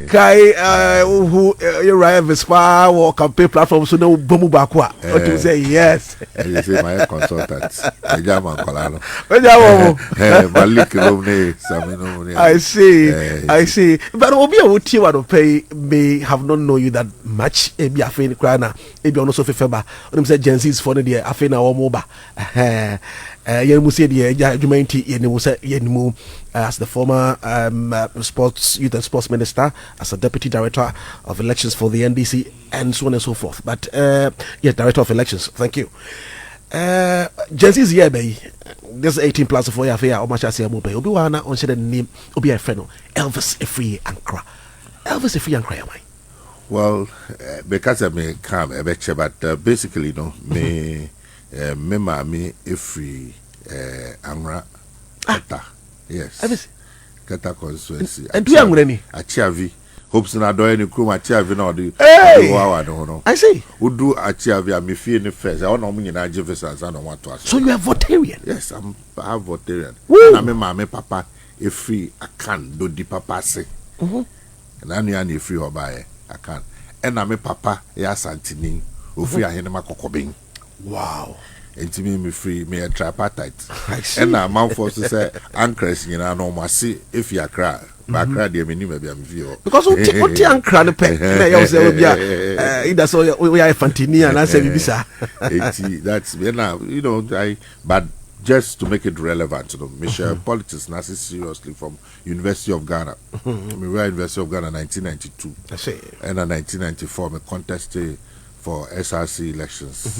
Kai who you arrive as far or campaign platform so no bomu bakwa. What you say yes. You say my consultant. Ejama Kolano. I see. But obi a wuti wa do pay may have not know you that much. Ebi afeni krana. Ebi ono so fefeba. Onim say Gen Z is for the afena o moba. Yenimu say the Jumanti yenimu say yenimu as the former youth and sports minister, as a deputy director of elections for the NDC, and so on and so forth. But yes, director of elections. Thank you. Gen Z is here, baby. This 18 plus 4 years. How much I say I'm pay? Obi wana on the name. Obi a friend. Elvis Afriyie Ankrah. Elvis Afriyie Ankrah, am I? Well, because I may come a bit, but basically, no, me me Afriyie Ankrah Atta. Yes. Kata constituency. And do you have any? Achiavi. Hopes na do any crew Achiavi no do. I see. Who do Achiavi am feel in first. I want no me na Jefferson and want to. So you are Votarian? Yes, I have Votarian. Na me mama papa Afriyie akan do di papa say. Na nu ya na Afriyie obaye akan. And na me papa ya Santini Afriyie ahene makokobin. Wow. And me free me a tripartite. And now man force to say Ankrah you know no more see if you cry. But cry the mini maybe I'm view. Because what Ankrah the pen you say we that's all we are Fantini and I say Bibisa. That's now you know but just to make it relevant to them, Michelle politics now seriously from University of Ghana. We were University of Ghana 1992. I see. And in 1994 me contested for SRC elections.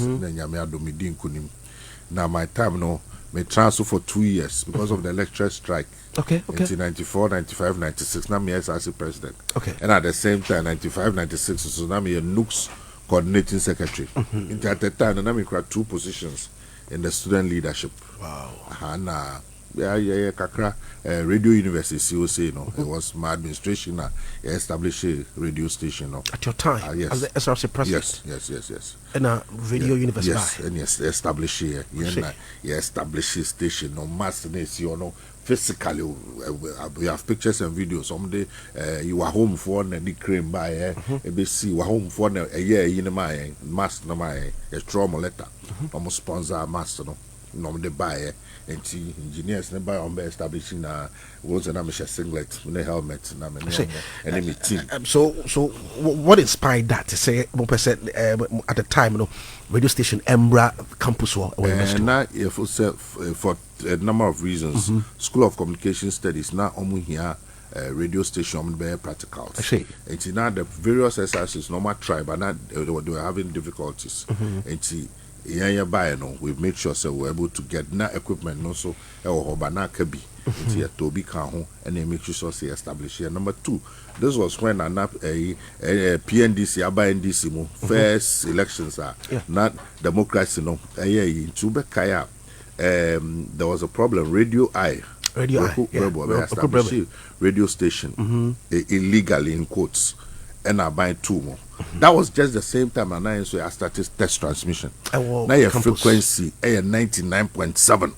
Now my time no me transfer for 2 years because of the lecturer strike. Okay. 1994, 95, 96. Now me SRC president. Okay. And at the same time 95, 96 so now me a NUCS coordinating secretary. At the time now me got 2 positions in the student leadership. Wow. And Kakra Radio University COC, it was my administration established a radio station. At your time, yes. as the SRC president? Yes. And a radio university? Yes, and yes, established here. Established a station, no master, physically. We have pictures and videos. Someday you are home for the cream by ABC, you are home for a year in my master, my trauma letter. Almost sponsor master, no, the buyer. And engineers never on establishing was an amateur singlet, no helmet, enemy team. So what inspired that to say 1% at the time, radio station Embra campus or now for a number of reasons. School of Communication Studies now here radio station very practical. I see. And now the various SRCs normal try, but now they were having difficulties. And we've made sure so we're able to get now equipment no so kabi to be and then make sure so establish here. Number 2, this was when a PNDC NDC first elections are not democracy there was a problem. Radio station illegally in quotes and I buy 2 more. That was just the same time and I started test transmission. Now your frequency 99.7.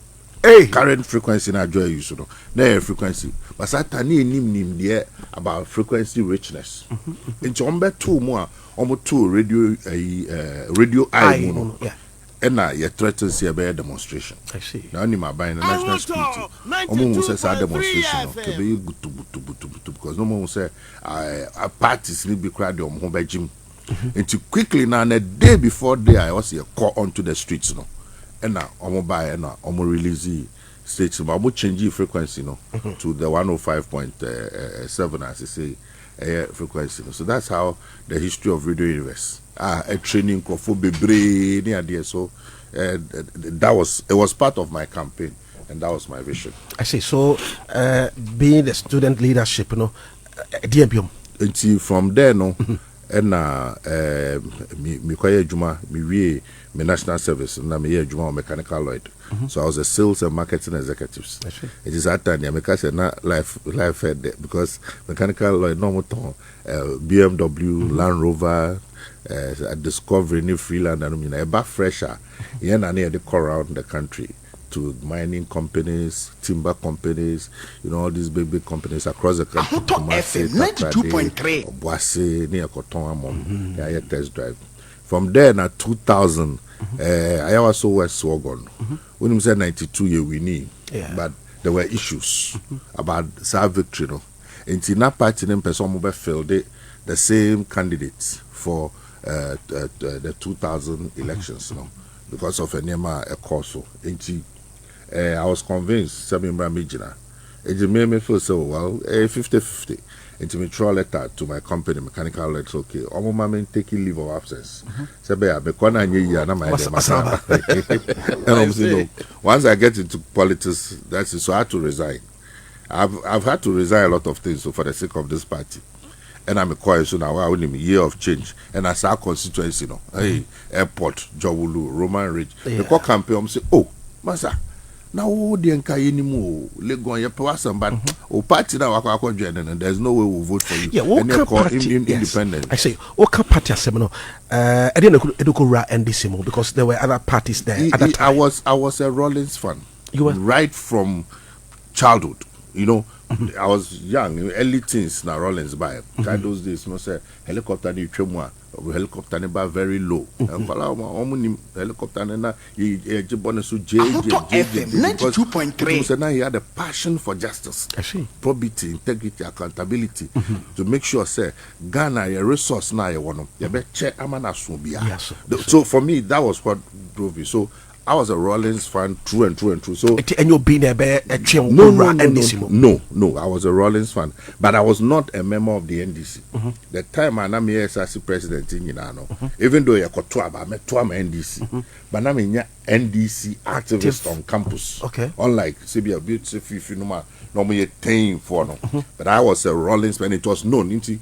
Current frequency now joy you so now your frequency. But Satani nim there about frequency richness. Into umbe 2 more, almost 2 radio I and now you threaten to see a better demonstration. I see. Now only my buying the national security. Almost says a demonstration to be good to because no one say a parties need be crowded on home by gym. And to quickly now the day before there I was a call onto the streets and now I'm buy and now I'm release the station but I'm change frequency to the 105.7 as I say frequency. So that's how the history of Radio Universe. A training for Bebre near there. So it was part of my campaign and that was my vision. I see. So being the student leadership, DMPM. Until from there and me kwaya juma me national service na me juma mechanical Lloyd. So I was a sales and marketing executives. It is at time I say na life head there because mechanical Lloyd no BMW, Land Rover, Discovery, New Freeland and a back fresher. Yeah, na near the core around the country. to mining companies, timber companies, all these big companies across the country. FM 92.3. Obuasi, near Koton, I test drive. From there, now 2000, I also was Swagon. When we said 92, we need, but there were issues about South victory. In that party, person failed the same candidates for the 2000 elections, because of a name a course. I was convinced, it made me feel so well, 50-50. And me throw a letter to my company, mechanical letters, okay, I'm taking leave of absence. Once I get into politics, that's it, so I had to resign. I've had to resign a lot of things for the sake of this party. And I'm a choir, so now I only a year of change. And as our constituency, hey, airport, Jawulu, Roman Ridge, the core campaign, say, oh, Masa, now the Ankrah anymore, let go on your person, but party now, and there's no way we'll vote for you. Yeah, what party? Independent. I say, what party seminar? I didn't go and this because there were other parties there. At that time. I was a Rollins fan. You were right from childhood. I was young, early teens now Rollins by. Those days, say helicopter ni tremwa, helicopter ni very low. Helicopter na because now he had a passion for justice, probity, integrity, accountability, to make sure say Ghana a resource now you want to. So for me that was what drove me. So I was a Rollins fan through and through. So and you've been a No, I was a Rollins fan, but I was not a member of the NDC. The time I'm here as president in even though I met NDC, but I'm a NDC activist on campus. Okay. Unlike CBA beautiful normally 10 for but I was a Rollins fan. It was known into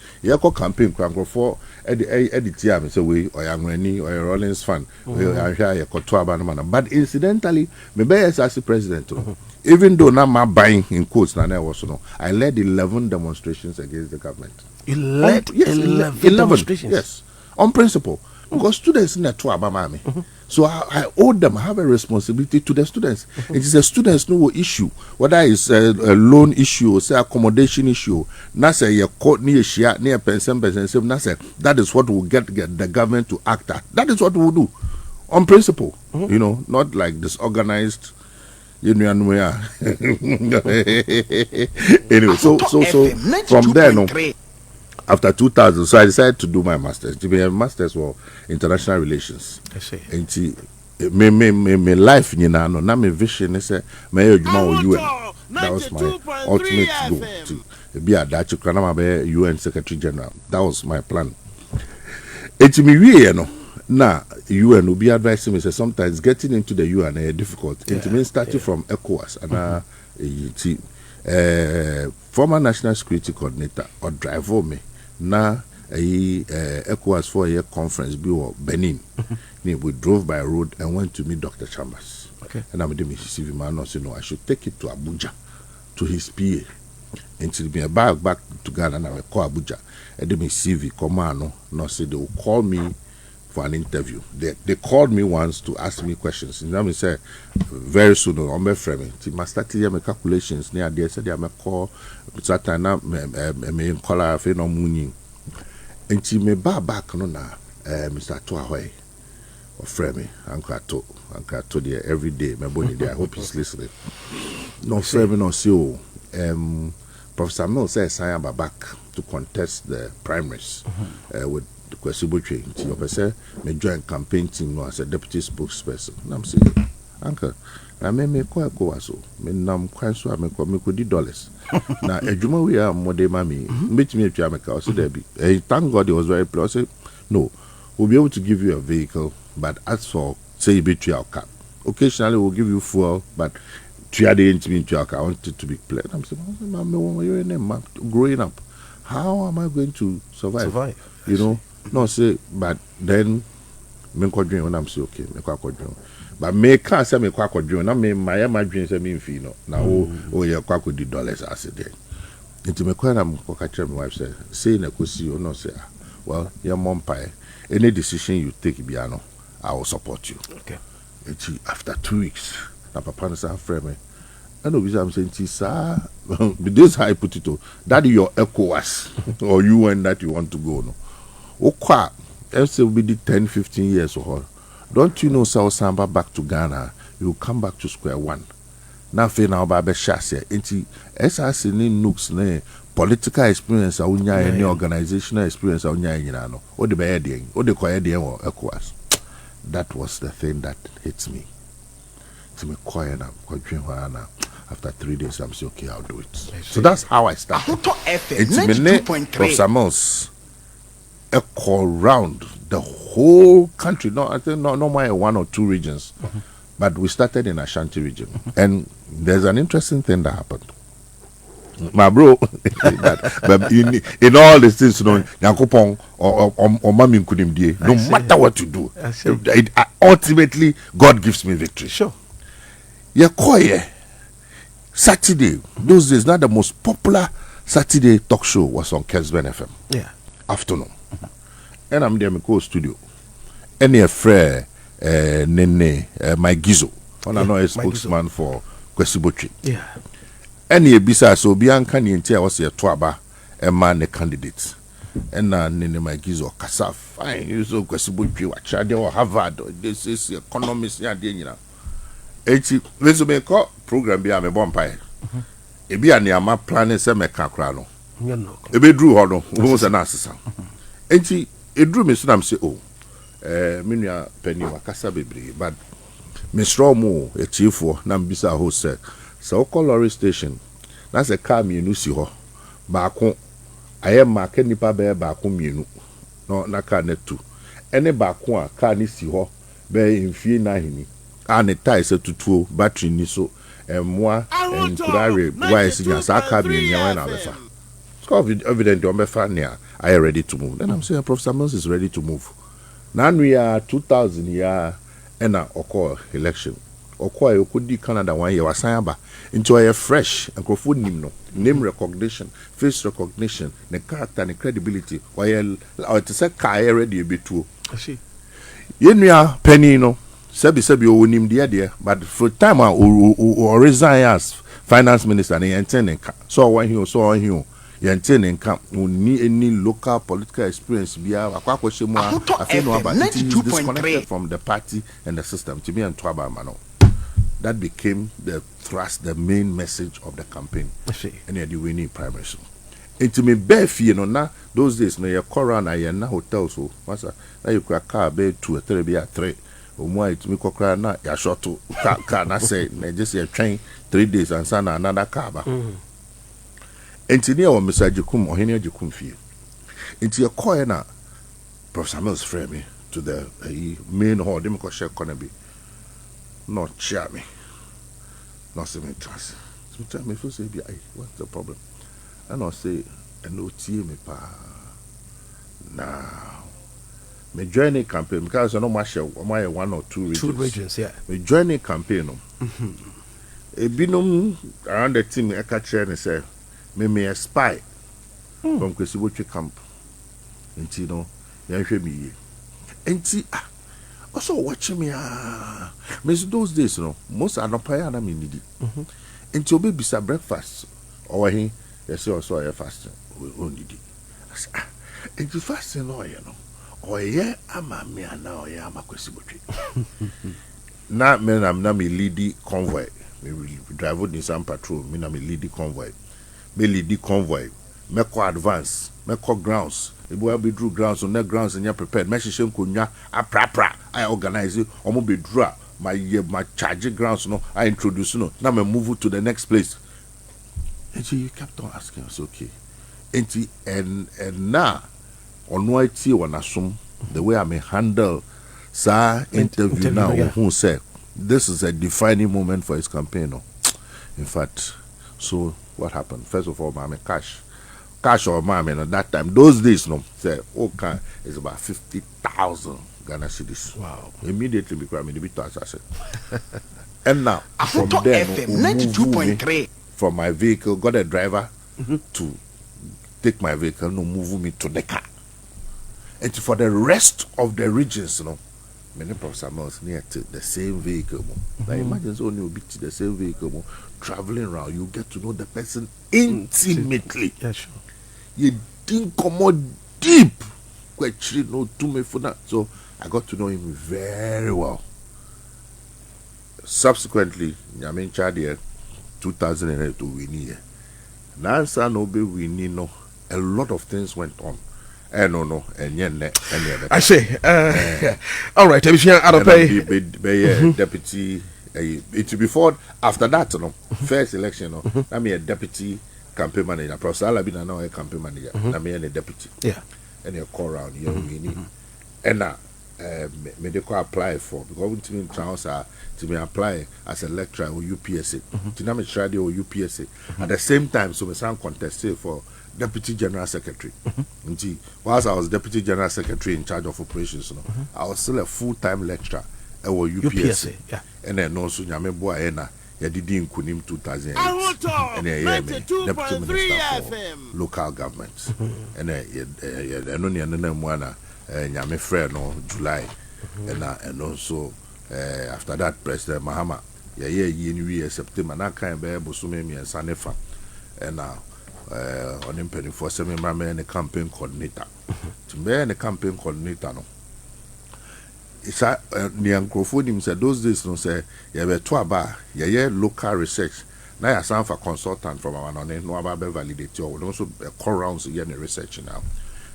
campaign for edit so we or a Rollins fan. But incidentally, maybe as president, even though now my buying in quotes, I led 11 demonstrations against the government. You led 11 demonstrations? Yes, on principle. Because students in the so I owe them, I have a responsibility to the students. It is the students no issue, whether it's a loan issue or say accommodation issue. Now say your court near share near pension, that is what will get the government to act at. That is what we will do. On principle, not like disorganized. Anyway, so from there, after 2000, so I decided to do my master's. My master's was international relations. I see. And my life, now my vision is my UN. That was my ultimate goal to be a Dutch UN Secretary General. That was my plan. It's me, now, UN will be advising me, sometimes getting into the UN is difficult. It means starting from ECOWAS and former National Security Coordinator or driver me. Now, ECOWAS 4-year conference be Benin. We drove by road and went to meet Dr. Chambers. Okay. And I'm going to I should take it to Abuja, to his PA. Until me back to Ghana and I call Abuja. And then me CV, come no say they will call me for an interview. They called me once to ask me questions. And then say very soon on my framing. I start to my calculations near there. Said I call Saturday now me call her for no money. And she me back no na Mr. Tuahoi or framing Ankrah to there every day. My body there. I hope he's listening. No framing no see Professor Mill says I am back to contest the primaries with the Kwesi you say me join campaign team as a deputy spokesperson. And I'm saying, Ankrah, I may go so me nam kwan so me could $. Now ejuma we are more mami meet me to America so there be thank God he was very close. I said, no, we'll be able to give you a vehicle, but as for say betray our car, occasionally we'll give you fuel, but I want it to be played. I'm saying, Mom, growing up, how am I going to survive? No, say, but then, when I'm saying, okay, but me can't say me quack or dream. I mean, my dreams are mean fee. Now, you're quack with $. I said, then. Into me, I'm catching my wife said, saying I could see you, no, say, well, your mom pie, any decision you take, Biano, I will support you. Okay. After 2 weeks, na papa no say frame me and obi say I'm saying sir this how I put it to that your ECOWAS or UN that you want to go no okwa else will be the 10-15 years or don't you know South Samba back to Ghana you will come back to square one now fe now ba be shase enti SRC ni nooks ne political experience awunya any organizational experience awunya nyina no o de be ye den o de koye den wo ECOWAS. That was the thing that hits me. To me quiet now, after 3 days I'm saying okay, I'll do it. So that's how I started. It's me Prof. Samuels echo round the whole country. No, I think no more 1 or 2 regions. But we started in Ashanti region. And there's an interesting thing that happened. My bro, but in all these things, you know, Yankopon or Mami Kudim, no matter what you do, ultimately God gives me victory. Sure. Yakoye Saturday, those days, not the most popular Saturday talk show was on Kesben FM. Yeah. Afternoon. And I'm there, my studio. Any affair, Nene, my Gizo. I know a spokesman for Kwesi. Yeah. Any bisa so bianca ni ntia was ye toaba e man the candidate and na nene my gizo kasa fine you so kwesibotwe wa chade or Harvard this is economics ya de nyina enti weso me ko program bi a me bompai e bi a ne ama plan se me kakra no e be dru ho no wo se na asesa enti e dru me so na me say oh menua pani wa kasa bebre but me straw mo e chiefo na mbisa ho se so call lorry station that's a car mienu si ho baako aye market nipa be baako mienu no na car na tu ene baako a car ni si ho be mfie na hini a ne tie se tutuo battery ni so moa enkurare why si nya sa car mienu ya na befa it's evident on befa near I ready to move then I'm saying Prof. Samuels is ready to move now we are 2000 year and occur election Okwa Yokudi Canada 1 year wasayaba into a fresh and name recognition, face recognition, the character and the credibility or to say ka ready a bit too. Yenya penny no sebi o nim dia but for time or resign as finance minister and intending so when he so on you intending camp ni any local political experience bia akwa shemu a feel no about it is disconnected from the party and the system to me and twaba mano. That became the thrust, the main message of the campaign. And you're the winning primary. So, into me, Befi, you know, now those days, no, you're corona, you're now hotel, so, now you crack car, bed 2 or 3, be at 3. Or more, it's me, cry now, you're short to car, and I say, just a train 3 days and send another car. Into near or Mr. Jukum or Henry Jukum fee. Into your corner, Prof. Samuels frame me to the main hall, Democrat Conaby. Not cheer me. Not say me trust. Sometimes me feel say, what's the problem? And I'll say, and no tear me pa. Now, me join a campaign because I know my 1 or 2 regions. 2 regions, yeah. Me join a campaign. A binum around the team, I catch and say, me a spy from Kwesi camp. And you know, you hear me. And also watching me those days, you know, most are not paying me needy. And your baby say breakfast or he say also a fasting. We only did. I say, and you fasting no, you know. Or yeah, I'm a me now, yeah, I'm a Kwesi. Now, man, I'm not me leady convoy. Me drive with some patrol, me na me leady convoy. Me leady convoy. Me co advance, me co grounds. If we be drew grounds on that grounds and you're prepared, me shame kunya a prapra. I organize it, or mo be draw my charging grounds. No, I introduce no. Now me move to the next place. And she kept on asking us, okay. And now on what tea when I assume the way I may handle sir interview now who said this is a defining moment for his campaign. No? In fact, so what happened? First of all, I'm cash or mammy at that time. Those days, no, say, okay, it's about 50,000 Ghana cedis. Wow. Immediately became the bit as I said. And now, from there, from my vehicle, got a driver to take my vehicle, no, move me to the car. And for the rest of the regions, you know, many Professor Mills near to the same vehicle. Now imagine so you be to the same vehicle traveling around, you get to know the person intimately. Yeah, sure. You didn't come out deep. No to me for that. So I got to know him very well. Subsequently, Yamin Chadia 2008 to Winnie. Nansa no be Winnie no. A lot of things went on. No, and yeah, I say, all right, if you are be deputy, it will be fought after that, no, first election, no, I mean a deputy campaign manager, Professor Alabina now a campaign manager, I mean a deputy, yeah, and a call round, you know, and now, medical apply for because to me to me apply as a lecturer or UPSA, to me try the UPSA at the same time, so we sound contested for Deputy General Secretary. Whilst I was Deputy General Secretary in charge of operations, I was still a full-time lecturer at UPSA. Yeah. And then also, Nyameboa Yadidi Nkunim 2008. And then Deputy Minister for Local Government. And then Nyame Frere no July. And also after that, President Mahama. Yeah, September. Na kind be Bosume and Sanefa. And now. On him penny for semi man a campaign coordinator. To be a campaign coordinator, no. It's a near Ankrah said those days, no say, you have a tour bar, local research. Now, I sound for consultant from our name, no about validate you, also call rounds again research now.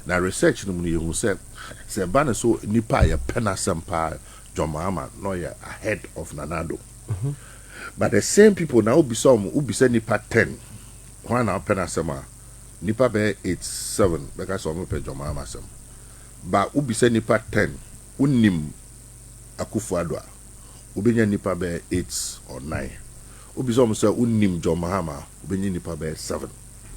Now, research, no, you said, say, Banner so nipa ya pena sampa, John Mahama, no, ya ahead of Nanado. But the same people now be some who be saying nipa 10. One hour penasema nipa be 87 because of me John Mahama sem but ubi say nipa 10 unim Akufo-Addo ubenya nipa be 8 or 9 ubi some say unim John Mahama ubenya nipa be 7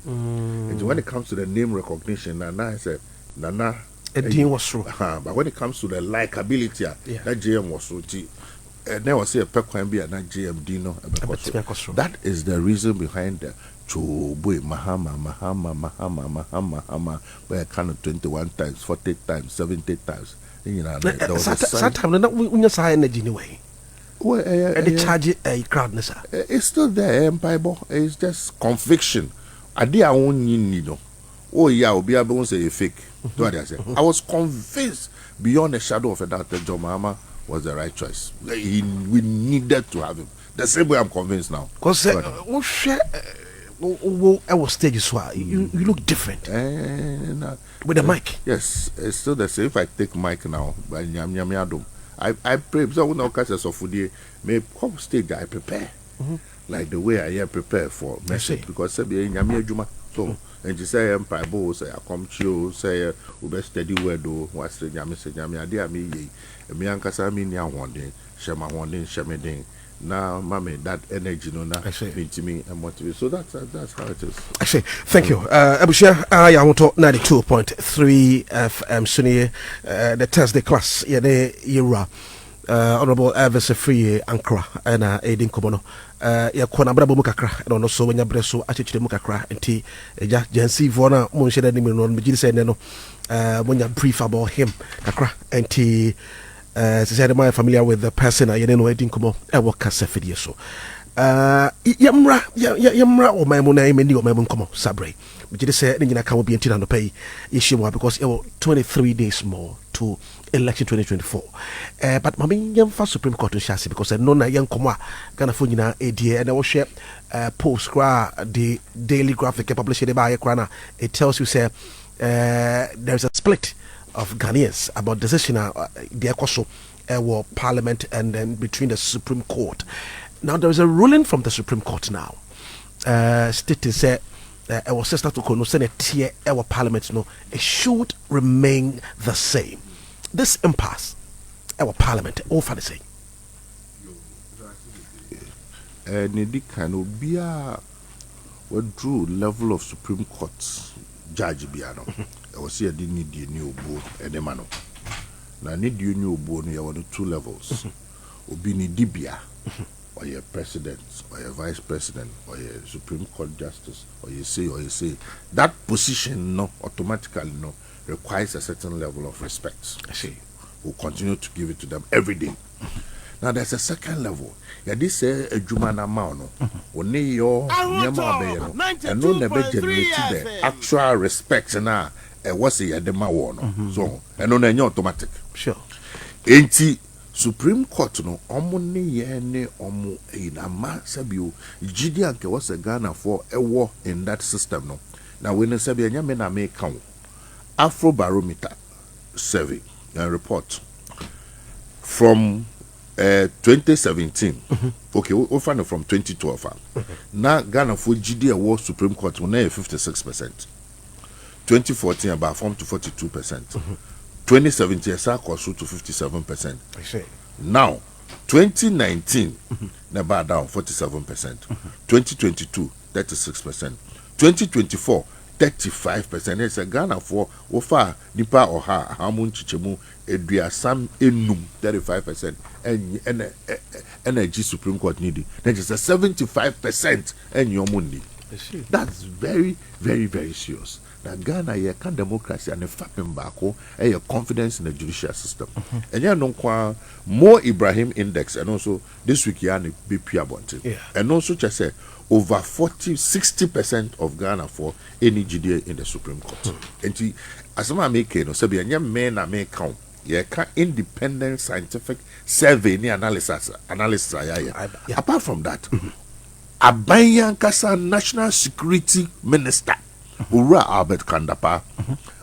and when it comes to the name recognition Nana say Nana Edin was true but when it comes to the likability that JM was so there was a pekwan be na JM Dino that is the reason behind the Boy Mahama, where kind of 21 times, 40 times, 70 times. You know, sometimes we not say energy anyway. Well, the charge a crowdness. It's still there, Bible. It's just conviction. I did I won't need no. Oh yeah, I'll be able to say fake. What I say. I was convinced beyond a shadow of a doubt that John Mahama was the right choice. We needed to have him. The same way I'm convinced now. Because I was stage as well. You look different with the mic. Yes, it's still the same. If I take mic now, by I pray. So when I catch a software, may come stage I prepare like the way I am prepared for message because say be nyame adwuma. So and you say Bible say I come chill say we be steady word do what say nyame ade am ye me ankasa me ni ahonde shema ahonde sheme den. Now, mommy, that energy, no, now to me and motivate. So that's how it is. Actually, thank you. Abushia, I want to 92.3 FM Sunny, the Thursday class, Yera, Honorable Afriyie Ankrah, and Aidin Kobono. Yakona Brabo Mukakra, and also when you breso attitude Mukakra, and tea, Jansi Vona, Monsignor Nimon, Mijin Seneno, when you brief about him, Kakra, and tea. Said I'm familiar with the person I didn't know anything come up. I work as a video so. Yamra or my money many or my mum come up. Sabre. But you say I can't be until the pay issue because it was 23 days more to election 2024. But my young first Supreme Court in Chassis because I know na young comma gonna phone you ADA and I will share post the daily graphic published by Ankrah. It tells you say there's a split of Ghanaians about decision the Ekoso Parliament and then between the Supreme Court. Now there is a ruling from the Supreme Court now. Stating say our sister to no Senate tier our Parliament no it should remain the same. This impasse our Parliament all for the same. Nedi can be a true level of Supreme Court judge biano. I was here didn't need a new board and the mano. Now need you new board you on 2 levels. Obini Dibia or your president or your vice president or your Supreme Court justice or you say that position no automatically no requires a certain level of respect. I see. we'll continue to give it to them every day. Now there's a second level. Yeah, this a Jumana Mano. Only your Yama and no never generated the actual respect now. What's the Adema one? So, and on any automatic. Sure. Ain't Supreme Court no omoni yene omo inama sabio Gideon ke was a Ghana for a war in that system no. Now when sabia nya me na me count Afro Barometer survey and report from 2017. Okay, we find it from 2012. Now Ghana for GD war Supreme Court will 56%. 2014 about form to 42%. 2017 cost to 57%. I see. Now 2019 never down 47%. 2022 36%. 2024 35%. It's a Ghana for Ofa Nipa or Ha Hamun Chichemu Eduasam Enum 35% and energy Supreme Court needed. That is a 75% and your money. That's very, very, very serious. That Ghana ye can democracy and a fapping back and your confidence in the judicial system. And you know more Ibrahim index and also this week you be pure bunting. And also just say over 60% of Ghana for any GDA in the Supreme Court. And as I make no say young men I make count. Yeah, independent scientific survey ni analysis. Apart from that, Abayan Kasa National Security Minister Ura Albert Kandapa,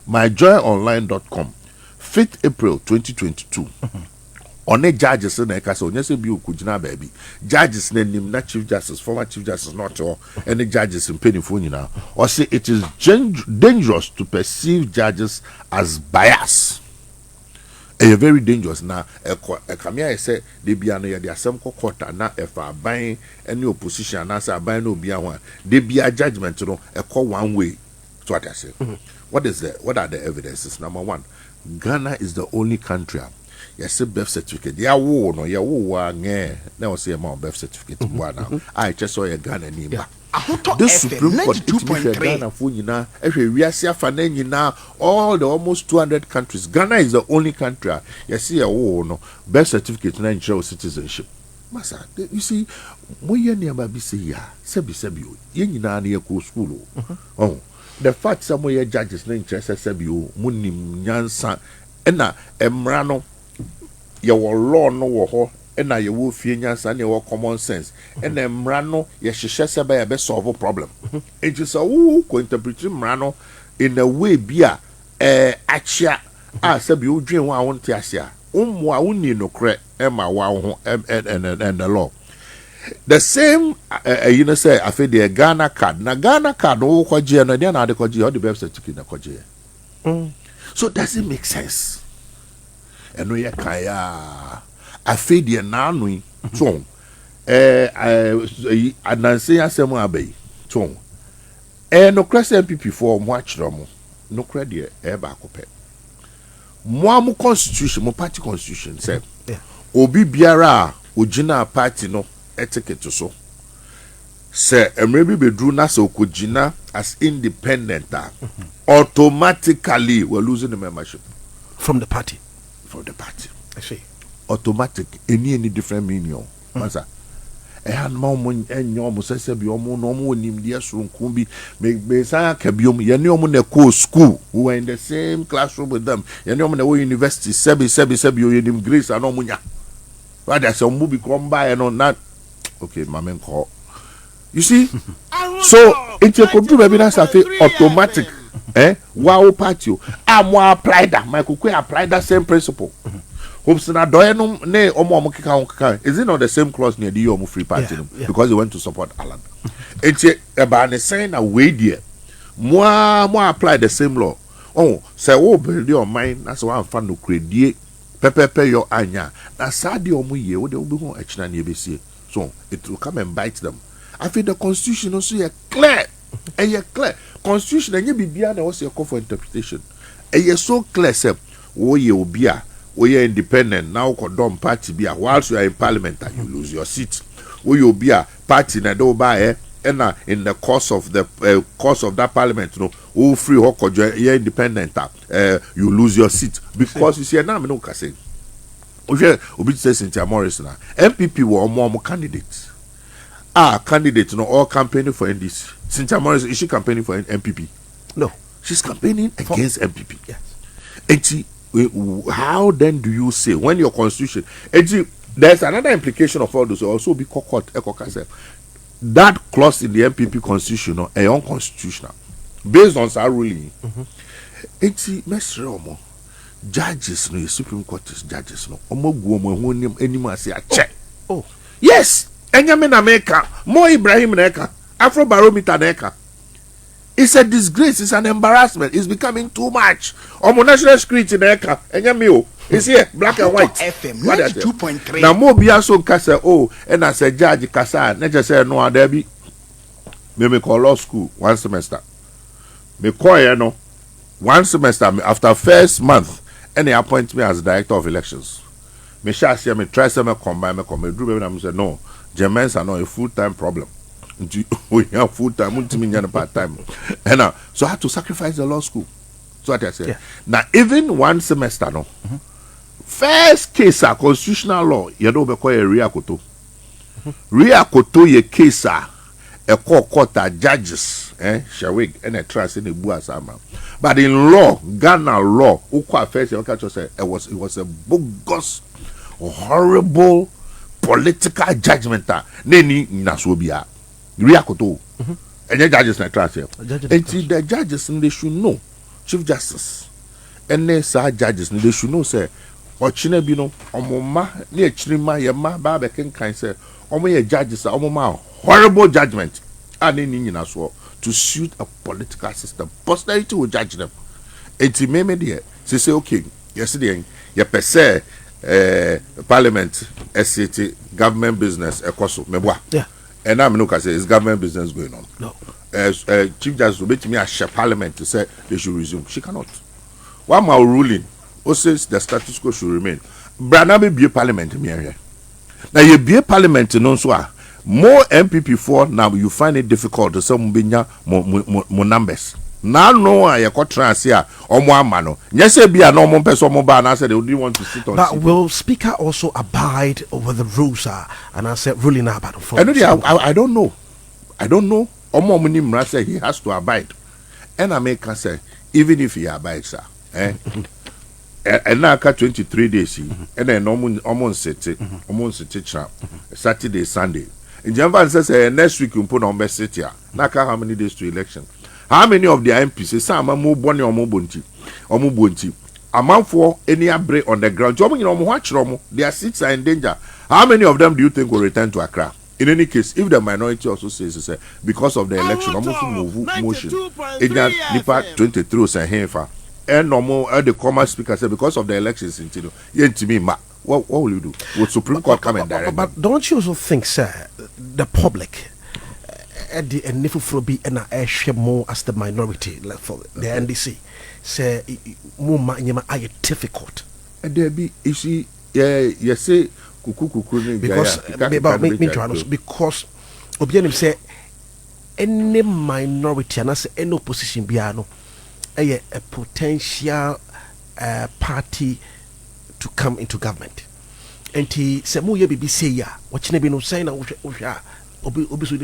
myjoyonline.com, 5th April 2022. On a judges in a castle, yes, you could not baby. Judges name not Chief Justice, former Chief Justice, not all, any judges in Pennyphone now, or say it is dangerous to perceive judges as biased. A very dangerous now. A Kamia said, they be an the assembly quarter now if I buying any opposition, and I buy no be one. They be a judgment to know a call one way. That's what I say. What are the evidences? Number one, Ghana is the only country. Yes, a birth certificate. Yeah, no, yeah, now say about birth certificate. I just saw a Ghana name. This Supreme Court, Ghana for you now. We are seeing now all the almost 200 countries. Ghana is the only country. You see, no birth certificate and ensure citizenship. Masa, you see, when you near be say ya, sebi, you na near school. Oh, the fact somewhere judges na interest sebi munim nyansa, ena emrano, your law no wo. And now you will fear and your common sense. And then Mrano, yes, she says a best solve a problem. It is a who co interpret Mrano in a way beer, Achia, said you dream one Tiasia, Wauni no cre, Emma, wow, and the law. The same, you know, say, I feel the Ghana card. Now, Ghana card, no, Koji, and then I the the best certificate, Koji. So, does it make sense? And we are Kaya. I feed the nanui tone. Nancy Asemo Abbey tone. No crescent MPP for watch romo. No credit ever copy. Mo constitution, mo party constitution say. Obi biara ojina party no etiquette to so. Say maybe be drew na so kujina as independent. Automatically we're losing the membership from the party. From the party. I see. Automatic any different meaning masa and mom and your musasa be no more nim dear soon kumbi make sa kabium yanium ne co school who were in the same classroom with them yanium the university sebi you grace and omunya rather some movie come by and on that okay my man call you see so it could do maybe that's automatic wow patio I'm apply that Michael apply that same principle. Hopes na doyenum ne omo kika is it not the same clause near the omo free party because they went to support Alan. It's about the saying a way there. More apply the same law. Oh, say wo build your mind that's why I'm fan no credit pepe your anya. Na sadi omo ye wo de obi ho achina na ebesie. So it will come and bite them. I feel the constitution also clear. And you clear. Constitution and you be beyond was your call for interpretation. And you so clear say wo ye obia we are independent now. Condom party be whilst you are in parliament and you lose your seat. We will be a party na do buy and in the course of that parliament, no, who free or independent, you lose your seat because you see now me no say Obi say Cynthia Morris na MPP were more candidates. Candidates no all campaigning for NDC. Cynthia Morris, is she campaigning for MPP? No, she's campaigning against MPP. Yes. And how then do you say when your constitution? And there's another implication of all this. Also, be court that clause in the MPP constitution is unconstitutional based on our ruling. And judges no Supreme Court judges no check. Oh yes. Enyame na America, more Ibrahim Neka, Afro Barometer Neka. It's a disgrace, it's an embarrassment, it's becoming too much. Omo national security Neka, Enyame o, it's here, black and white. FM 92.3. Now more be so kasa and as a judge kasa, na just say no there be. Me call law school 1 semester. Me call no 1 semester after first month, and they appoint me as director of elections. Me shall see me try some combine me come do me say no. Germans are not a full-time problem. We have full-time, part-time. And so I had to sacrifice the law school. So what I said. Yeah. Now, even 1 semester, no. First case, constitutional law, you know, we call a Ria Koto. Ria Koto, ye case, a court judges, Shawig, and a trust in the Buasama. But in law, Ghana law, Ukwa first, it was a bogus, horrible, political judgment neni nasobia riakoto and the judges na trust here and the judges they should know chief justice and they say judges they should know say ochine bi no omoma na echirima ye ma ba be kan say omo ye judges omoma horrible judgment and neni naso to suit a political system posterity will judge them and me there say okay yesterday ye per se Parliament, SCT, government business, mebwa. Yeah. And I'm not say it's government business going on. No. Chief Justice will be me a Parliament to say they should resume. She cannot. One more ruling, who says the status quo should remain. Brana be a Parliament me here. Now you be a Parliament no so more MPP for now you find it difficult to some binya more numbers. Now no I got trans here or more mano. Yes, be a normal person mobile and I said they would want to sit on. But will Speaker also abide over the rules and I said ruling about I don't know. I don't know. Omo Munimra said he has to abide. And I make her say, even if he abides, sir. And now 23 days and then almost Saturday, Sunday. In Janvan says next week you put on best city. Now how many days to election? How many of the MPs some are more bonny or more bunty? A month for any break on the ground. Their seats are in danger. How many of them do you think will return to Accra? In any case, if the minority also says because of the election, almost move motion. In that Nipa 23 say here and normal the common speaker said because of the elections in Tino. What will you do? Would Supreme Court come and direct? But don't you also think, sir, the public the Nifufrobi and I more as the minority like for the NDC say more are difficult. And there be you see you say because Obianim say any minority and as any opposition biano a potential party to come into government. And he said, "Mo ye be say ya. What you no say na obi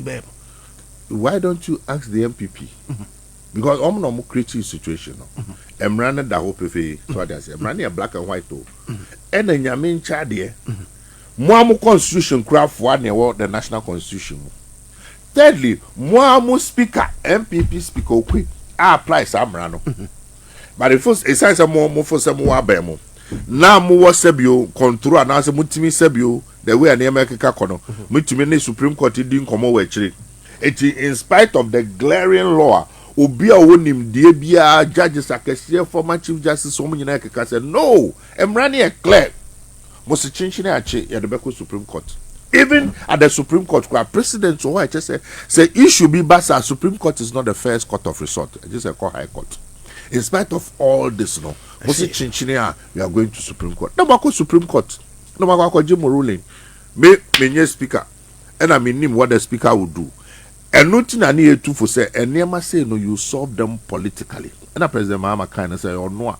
be." Why don't you ask the MPP? Because I'm not creating situation. I'm running the whole PFA. So I say, I'm running a black and white too. And then your main child here, more constitution craft one year the national constitution. Thirdly, more speaker MPP speaker okay. I apply some rano. But the first it says more for some more bemo. Now more sebio control and answer mutimi sebio the way an America kono. Mutimi Supreme Court didn't come over actually. In spite of the glaring law, Obia wonim de bia judges akese former chief justice so many na said no, I'm running a clear. Must change na ache ya the Supreme Court. Even at the Supreme Court, president so I just say it should be basa. Supreme Court is not the first court of resort. It is a call high court. In spite of all this, no, must change na we are going to Supreme Court. No matter Supreme Court, no matter Jim ruling, me speaker, and I mean what the speaker would do. And nothing I need to for say, and never say no, you solve them politically. And the President Mahama kind of say, oh no,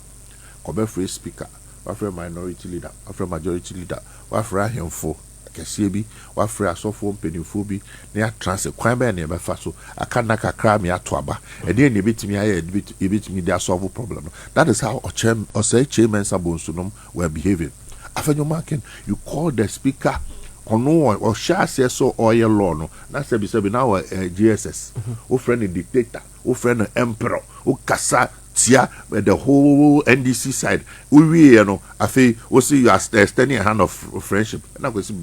come free speaker, wafrɛ minority leader, wafrɛ majority leader, wafrɛ ahemfo kɛseɛ bi, wafrɛ asɔfoɔ mpanimfoɔ bi, na yɛatrans kwan bɛyɛ ne yɛbɛfa so aka na kakra me ato aba ɛdeɛ ne yɛbɛtumi ayɛ yɛbɛtumi de asolve problem no. That is how ɔsɛe chairman Sabonsunom were behaving. Afenyomaken, you call the speaker or shall say so or your law no. That's now GSS. O friend a dictator, o friend an emperor, o kasa tia the whole NDC side. We you know, I feel we see you are extending a hand of friendship. And I go see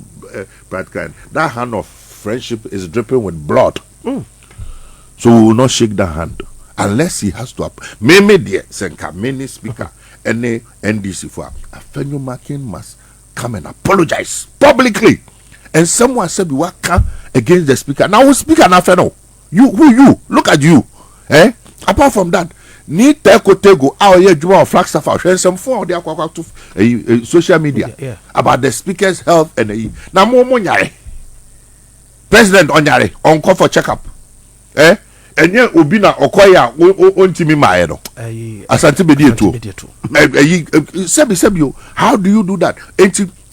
that hand of friendship is dripping with blood. So we will not shake that hand unless he has to. Maybe dear Senka, many speaker, any NDC for Afenyomaken must come and apologize publicly. And someone said, "We come against the speaker." Now, speaker, now, you who you look at you, eh? Apart from that, need tego our year Juma Flagstaff and some for their social media about the speaker's health and now more money. President Onyare on call for checkup, eh? And yet Ubina Okoya on Timmy Maero. Asante Bedieto. Sebi, how do you do that?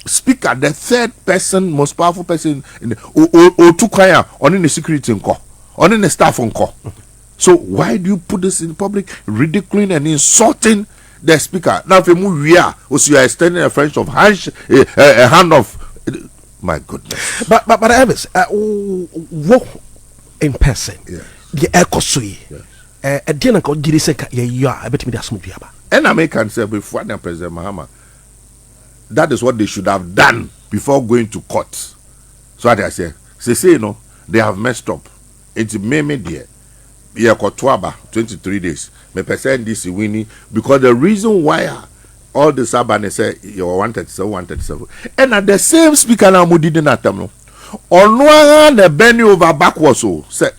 Speaker, the third person, most powerful person in the Otukaya on in the security in call, on in the staff on call. So why do you put this in public, ridiculing and insulting the speaker? Now, if you are extending a French of a hand of my goodness. But Evans, walk in person. The echo sui. A dinner called Giriseka, I bet me that's Mubiaba. And American said before President Mahama. That is what they should have done before going to court. So what I say, you know, they have messed up. It's maybe there. Yeah, 23 days. Me percent this winning because the reason why all the Sabane say you wanted 137. And at the same speaker now we didn't attempt. On one the benny over backwards so say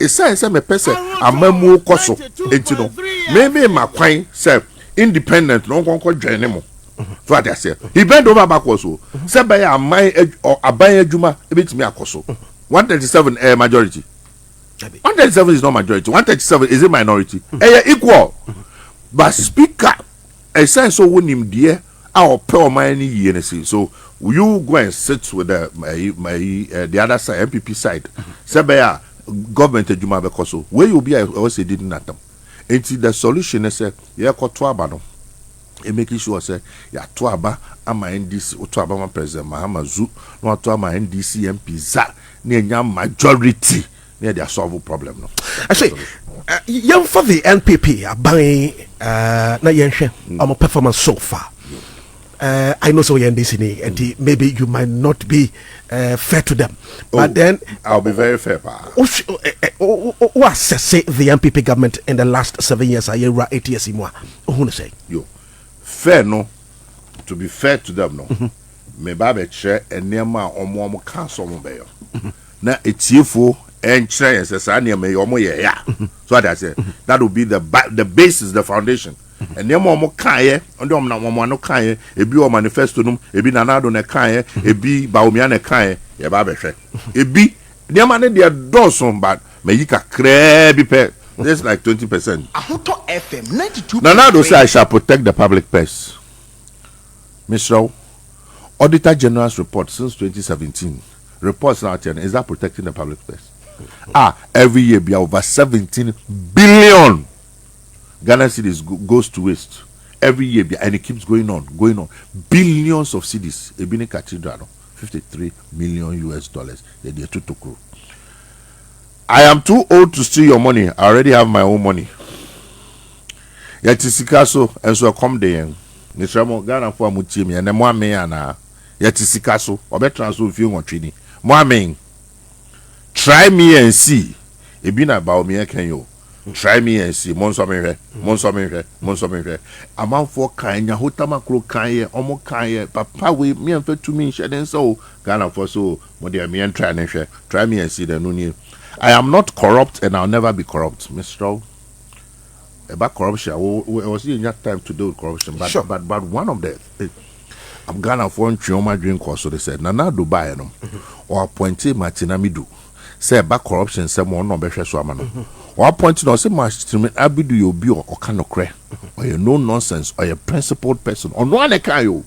me person amemu koso entino. Maybe my quine say independent no kon ko join mo. So what I say, he bent over backwards. So, say by a my or a buy Juma, a bit me a coso. 137 a majority. 137 is not majority. 137 is a minority. Equal. But speaker, I say so when him dear, our power money yearnessy. So you go and sit with the other side, MPP side. Say by a government Juma Becoso. Where you be, I also didn't at them. Until the solution is yeah, Cotuabano. And making sure say ya tuaba ama NDC utuaba ma president Mahama Zu no tuaba NDC MP za na nya majority na dey solve problem no. I say young for the NPP aban na yenhwe am performance so far. I know so NDC and maybe you might not be fair to them. But then I'll be very fair. Who assess the NPP government in the last 7 years, 8 years more? Who say? Yo. Fair no, to be fair to them no. Me babe che enema omo council mo be yo. Na etiefo enchre yesesa na me omo ye ya. So that I say that will be the basis, the foundation. Enema omo kan ye, ondo omo na omo no kan ye, ebi o manifesto num, ebi nanado na kan ye, ebi baomia na kan ye, ye babe hwe. Ebi enema ne de doson but me yika kre bi pe. That's like 20%. Ahuto FM 92. Nanado say I shall protect the public purse. Mr. Auditor General's report since 2017. Reports now telling is that protecting the public purse? Every year be over 17 billion Ghana cedis goes to waste. Every year and it keeps going on. Billions of cedis. Ebini Cathedral, $53 million. They to grow. I am too old to steal your money. I already have my own money. Yatisikaso and so come there. Nisramo Ghana for Mutimi and the Mwame and Yatisikaso or better transfer if you want training. Mwame, try me and see. It been about me, can you? Try me and see. Monsomere. Amount for Kanya, Hotamakro Kanye, Omo Kanye, Papa, we me and to me, and so Ghana for so, Modia me and try me and see the Nuni. I am not corrupt and I'll never be corrupt, Mr. About corruption, I was in that time to do with corruption, but sure. but one of the I'm gonna phone Chioma drink course, so they said, Nana Dubai or appointee Martina Midu. Say about corruption, someone no better so One point no say much to me abidu you be or kanokre or you no nonsense or a principled person on one can you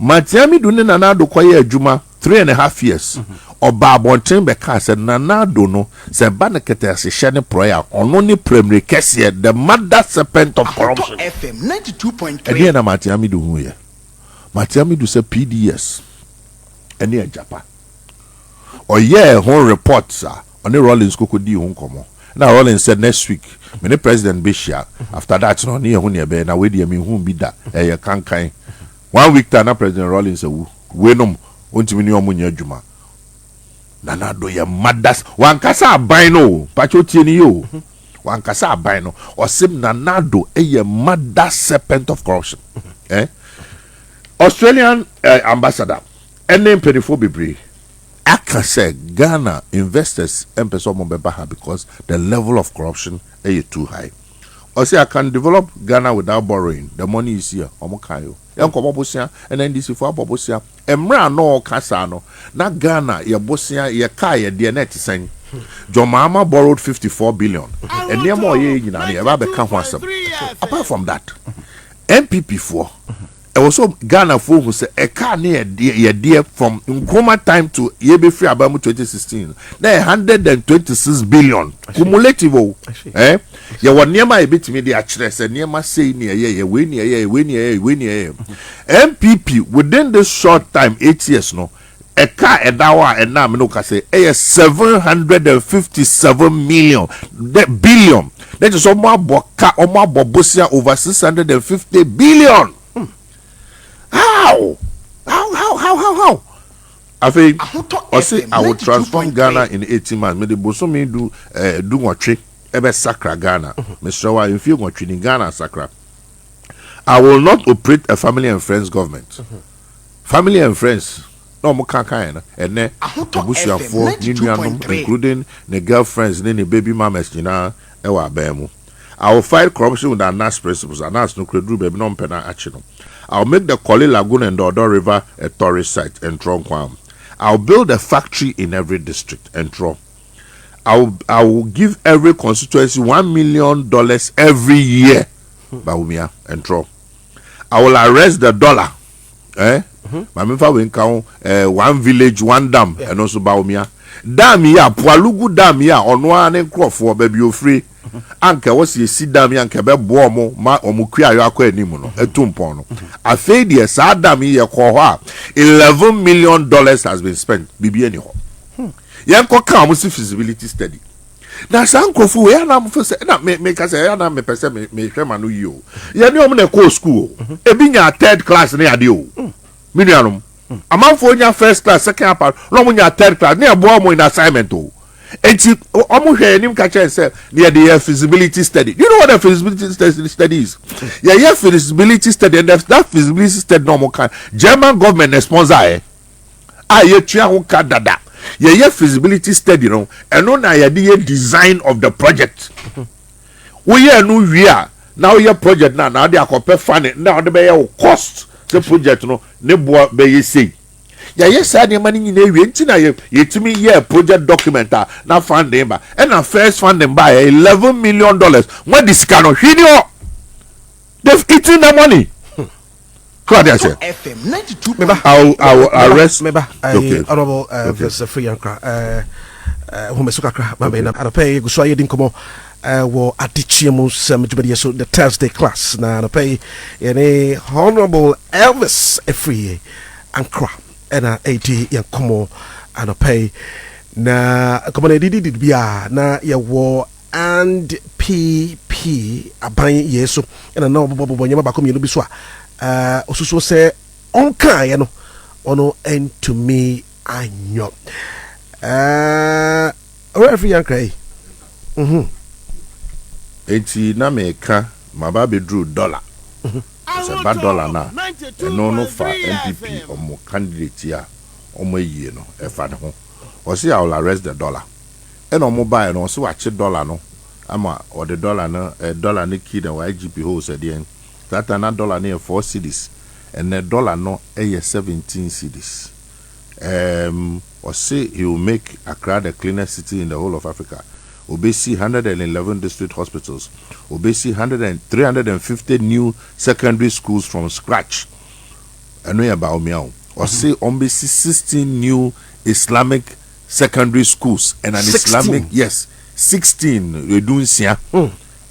Matiami do nana do kwaye adwuma 3.5 years or babonten be ka said nana do no se ba na kete se hye ne prayer ono ni primary kese the mother serpent of corruption FM 92.3 ene na Matiami do hu ye Matiami do se PDS ene e Japan or ye whole reports on the Rollins kokodi hu nkomo na Rollins said next week me the president be share after that no ne hu ne be na we de me hu bi da e kankan 1 week time na President Rollins we nom ontimi ni omunya adwuma nana do ye madas wankasa aban no pacho tie ni yo wankasa aban no osim nana do ye mother serpent of corruption Australian ambassador ene mpedifo bebre aka say Ghana investors empeso mo beba because the level of corruption is too high. Or say I can develop Ghana without borrowing. The money is here. Omokayo. Yanko bosia and then this for bosia. Emra no kasano. Na Ghana ye bosia ye kai de net sen. Jomama borrowed 54 billion. And near more ye na ye ba be kan ho asem. Apart from that, MPP4 also Ghana for who say a car near dear from Nkrumah time to Yebe Free Abamu 2016. They 126 billion cumulative. Ya wa niema e bit me dey akire say niema say near ye we near MPP within this short time 8 years no a car e dawa e na me no ka say 757 million billion. That is almost bobosia over 650 billion. How? I think I will transform Ghana in 18 months. Me the boso me do ngotwe ebe sakra Ghana. Mr. Wa if you ngotwe in Ghana sakra. I will not operate a family and friends government. Family and friends no mo kan na ene obusuafo ninuanom including the girlfriends ne baby mamas nyina e wa abamu. I will fight corruption with ANAS principles. ANAS no kredru baby no mpena achi no. I'll make the Koli Lagoon and the Odo River a tourist site and Tronkwam. I'll build a factory in every district and Tron. I will give every constituency $1 million every year. Baumia and Tron. I will arrest the dollar. Mamifa will count 1 village, 1 dam, and also Baumia. Dam ya, Pualugu dam ya, on one and crop for baby you free. Ankrah was ye si dam yanke be bo mo ma omukua yo akwa animu no etumpon no afei de sa dam ye ko ho a $11 million has been spent bibi ani ho yanko ka mo feasibility study na sankrofo we na mo fese na me ka say na me pese me hwema no yi o ye ne om na ko school ebi nya 3rd class na ade o minuanom amanfo nya 1st class 2nd part no mo nya 3rd class na bo mo in assignment o. And almost him catch himself near the feasibility study. You know what a feasibility study is? Yeah, feasibility study, and that feasibility study no more can German government sponsor you try who can dada. Yeah, feasibility study no, and no na the design of the project. We no we are now your project now they are compare funding now the be cost the project no ne boa be say. Ya yes I money in a na yetimi year project document na funding ba and na first funding by $11 million. When this can no they've eaten the money. Claudia said FM 92. I'll arrest honorable Afriyie Ankrah who mesuka kra ma na pay go so yedin komo wo adichiemu sem djubedi so the Thursday class na pay any honorable Afriyie Ankrah ena 80 yankomo anopay na komone didi bia na yewo and PP aban yeso ena na obobo nyama bakom yenu bi so osuso se onka ye no ono entumi anyo Afriyie Ankrah enti na meka maba bedru dollar it's a bad dollar now. And no for MPP or more candidate here or more year no if I know. Or see I will arrest the dollar. And on mobile no so watch $1 no. Or the dollar no $1 ni kid and YGP holds at the end. That another dollar near 4 cedis. And the dollar no 17 cedis. Or say he will make Accra the cleanest city in the whole of Africa. obesi 111 district hospitals, obesi 350 new secondary schools from scratch. I know about meow. Or say obesi 16 new Islamic secondary schools and an 16. Islamic 16 redunsia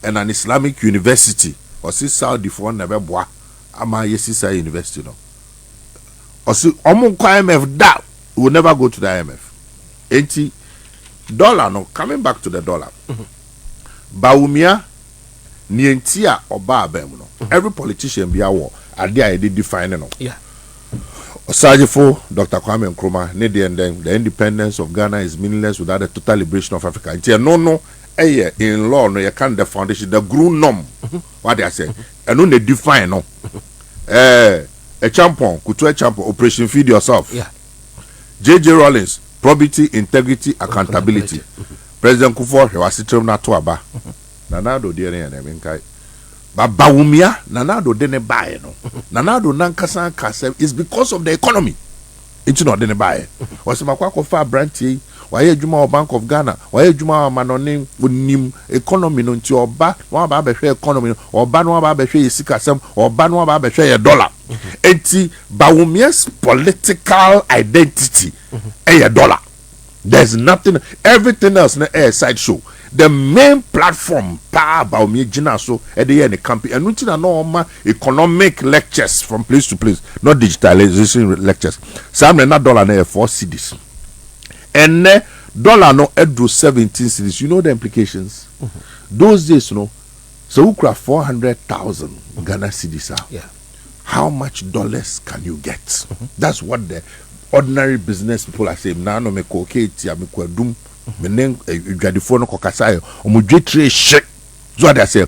and an Islamic university. Or see Saudi for never boa ama yesisa university no. Or see omo IMF that will never go to the IMF. 80 dollar no, coming back to the dollar. Baumia nientia oba abem no. Every politician be a war. Adia they define no. Yeah. Osajifo, Dr. Kwame Nkrumah, the independence of Ghana is meaningless without the total liberation of Africa. No, in law, no, you can't the foundation, the grown norm. What they say, and no, they define no. A champion, couture champion, operation feed yourself. Yeah. J.J. Rawlings, probity, integrity, accountability. President Kufuor, he was sitting na toaba. Nanado DNA and Eminkai. But Baumia, Nanado didn't buy no. Nanado Nankasa Kasem is because of the economy. It's not didn't buy. Was Makwako Far Branty, why Juma Bank of Ghana, why Juma Manonim would name economy no to your back, one Babashe economy, or Banwa Babashe Sikasem, or Banwa Babashe $1. Eti Baumia's political identity a dollar. There's nothing, everything else in a sideshow. The main platform about me so at the end campaign and routine normal economic lectures from place to place, not digitalization lectures. Some $4 cedis. And dollar no edu 17 cedis. You know the implications. Those days, you know, so we craft 400,000 Ghana cedis are. Yeah. How much dollars can you get? That's what the ordinary business people are saying. Now no me koketi ya me kwadum. Menen gadifo no kokasayo omo dwetre hye so what they say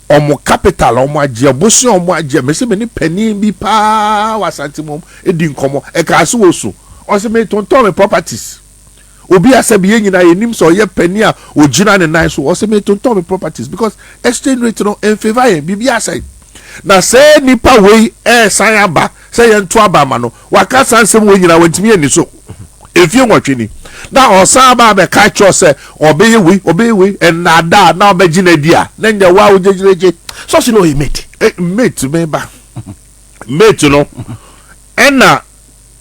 omo capital omo agye bosu omo agye me se me ni pani bi pa wasantimom edi nkomo e ka so wosu o se me tonton me properties obi asabi yenyina yenim so ye pani a ogina ne nan so o se me tonton me properties because exchange rate no in favor ye bibi asai na say nipa we san aba say ye nto aba ma no waka sansem we nyina wantimi ani so if you watch ni now osaba be catch us say obey we and nada now be ginedia then the wa ojejeje so you know he mate me ba mate no ena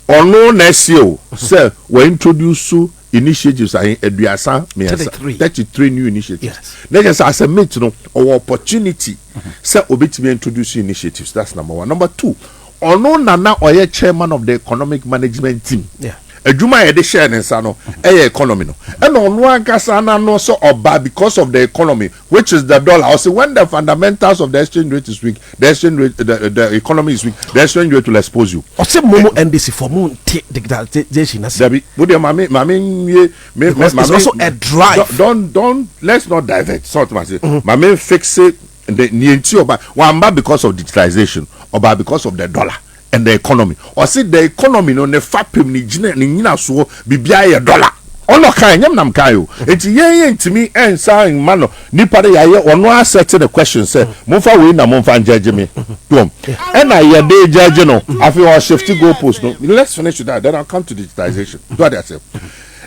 ono na sio say we introduce initiatives in eduasa 33 new initiatives. Yes. Then just as a mate no or opportunity say obetimi introduce initiatives. That's number 1. Number 2, ono nana oye chairman of the economic management team. Yeah. Ejuma e de share nsa no economy no and on one kasa na no so oba because of the economy which is the dollar. Also when the fundamentals of the exchange rate is weak, the exchange rate the economy is weak, the exchange rate will expose you. Also momo NDC for moon digitalization as Debbie it's also a drive. Don't let's not divert sort my say mame fix it the nienti oba wamba because of digitalization oba because of the dollar and the economy or see the economy no ne fapem ni gina ni nyina so bibia ye dollar ono kan nyam nam kan yo enti yen ntimi ensa mano nipa de yaye ono asset the question say monfa we na monfa judge me tom and I dey judge no afi o shift go post no let's finish with that then I'll come to digitalization do that say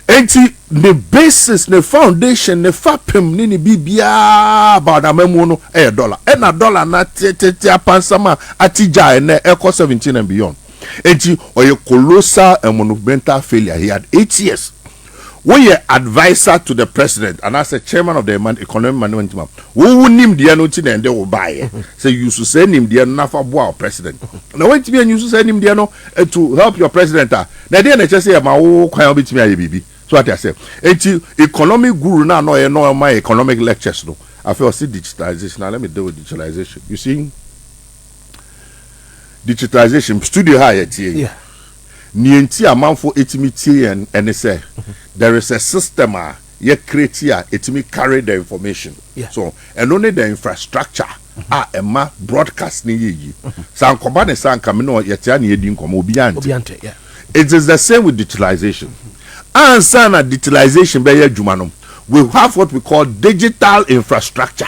enti the basis the foundation the fapem ni bibia about amemu no dollar and a dollar na tete apansama atija na eco 17 and beyond enti oye colossal and monumental failure. He had 8 years. We are advisor to the president and as a chairman of the economic management team. Who nim the no tin and they will buy. So you should send him the na for boa president. Now when to be and you should send him the no to help your president. Now they just say ma wo kwan bit me bibi. So what I say, economic guru now no my economic lectures no. I feel see digitalization. Now let me deal with digitalization. You see, digitalization studio high here. Yeah. Nienti amanfo etimi and say there is a system ye create here etimi carry the information. Yeah. So and only the infrastructure ema broadcast ni yi. San koba ne san kamino yetia ne yedi nkomo obiante. Yeah. It is the same with digitalization. Answer na digitalization be ye dwuma we have what we call digital infrastructure.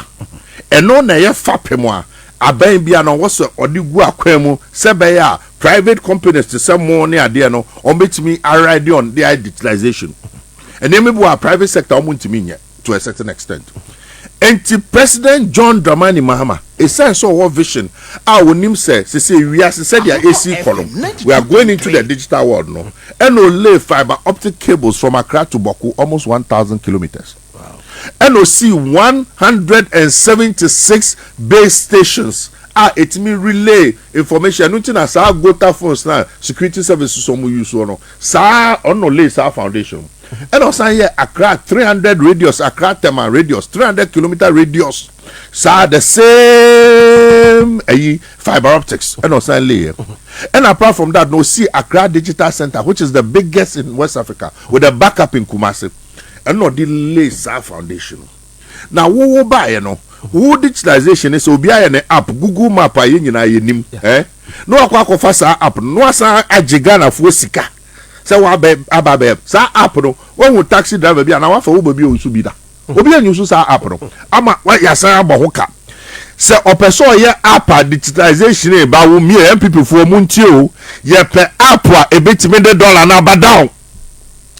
And no na ye fapemo aban bia no wo so odigu akwemu se be ya private companies to some money ade no on betimi already on their digitalization. And then maybe our private sector want to mean to a certain extent. President John Dramani Mahama, a sense of what vision, our name says, we are said their AC column. We are going into the digital world now. And we'll lay fiber optic cables from Accra to Boku, almost 1,000 kilometers. Wow. And we'll see 176 base stations. It means relay information. Nothing as our go-to phones now, security services, some use on. Sa on no lay sa foundation. And also here Accra 300 radius, Accra Tema radius, 300 kilometer radius. So the same fiber optics. And also layer. And apart from that, no see Accra Digital Center, which is the biggest in West Africa, with a backup in Kumasi. And no delay sa foundation. Now who buy you know? Who digitalization is so be an app Google Map nim no akwa fasa app no asa agigana fosika. Say wa ababe sa app no when we taxi driver bi na wa fa wo baby osu bi da obi anyusu sa app no ama wa yasan abohoka say opeso ye app digitalization e ba wo mi MPP fo mu ntie o ye pe app a ebetime $1 na ba down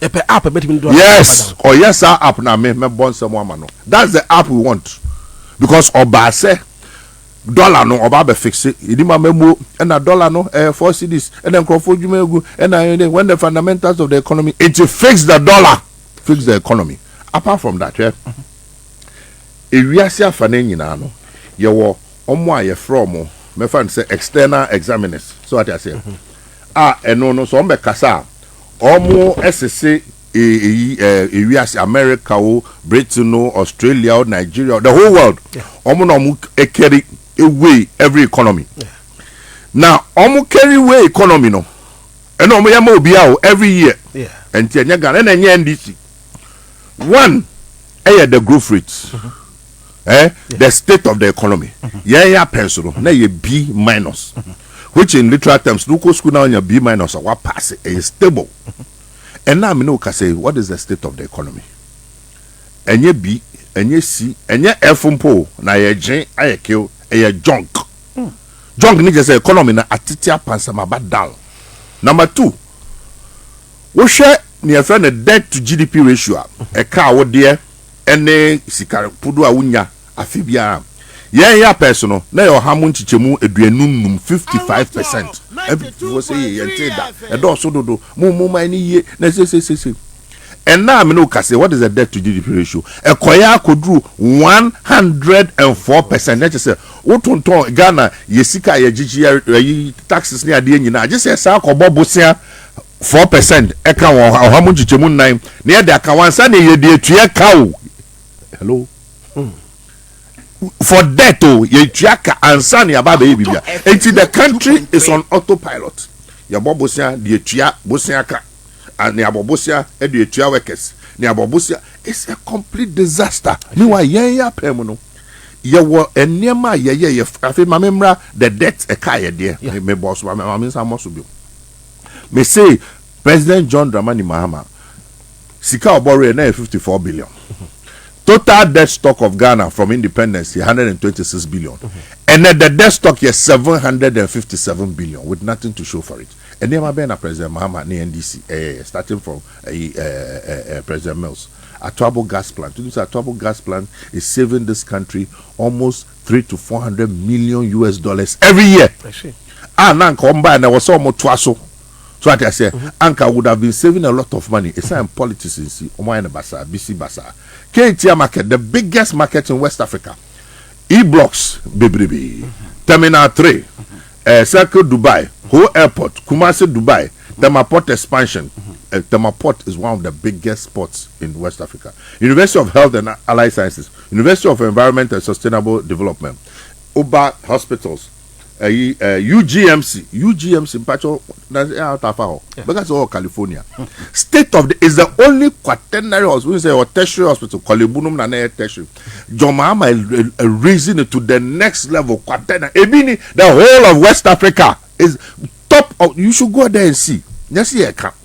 e pe app ebetime $1. Yes, or yes our app na me bon some woman no. That's the app we want. Because oba say dollar no oba be fix it. Idima memo and a dollar no 4 cedis and then crofo jumegu and when the fundamentals of the economy it fix the dollar, fix the economy. Apart from that, Ewiase afane nyina no ye wo omo aye from me fan say external examiners. So what I say eno no so mbe kasa omo SSC Ewiase America, Britain, Australia, Nigeria, the whole world. Omo carry away every economy. Now, omo carry away economy no. And omo yamo biao every year. And tianya Ghana and NDC. One, the growth rates. The state of the economy. Yeah, pencil. Na ye B minus. Which in literal terms, local school now your B minus or what pass it is stable. And now I know say what is the state of the economy? And ye B, and ye C, and ye F po na ye J, I kill a junk. Junk need just economy na atitia pansama bad down. Number 2, we share near friend a debt to GDP ratio. A car what dear any sikar pudu awunya afibia. Yeah, personal. Na your hamun chichemu eduenum 55%. Every say that. And also do mu many ye. Na say. And now I know say what is the debt to GDP ratio? A koya could do 104%. Let's say Otonton Ghana yesika ye GGR taxes near the nyina. Just say sa ko bobosia 4%. Eka wo hamun chichemu 9. Near the akawansa ne ye de tua cow. Hello. For that, the country is on autopilot. Your bobosia, the tia, bosiaka, and the abobosia, and the tia workers. The abobosia is a complete disaster. Meanwhile, yeah, permanent. You were a near my yeah, I feel my memory, the debt a kaya dear. Me boss, my means I must be. Me say, President John Dramani Mahama, Sika borrow 54 billion. Total debt stock of Ghana from independence is 126 billion. And then the debt stock is 757 billion with nothing to show for it. And then President Mahama NDC starting from President Mills. Atuabo gas plant. Atuabo gas plant is saving this country almost $300 to 400 million US every year. I see. And there was almost twaso. So what I say, Ankrah would have been saving a lot of money. It's in politics in BC Basa. KTR market, the biggest market in West Africa. E-blocks, baby. Terminal 3, Circle Dubai, whole airport, Kumasi Dubai, Temaport expansion. Temaport is one of the biggest ports in West Africa. University of Health and Allied Sciences, University of Environment and Sustainable Development, Oba Hospitals, UGMC Pacho out of because all California. State of the is the only quaternary hospital, say or tertiary hospital, Kolibunum na tertiary. Jomama raising it to the next level quaternary. Ebini, the whole of West Africa is top of. You should go there and see. Just see a camp.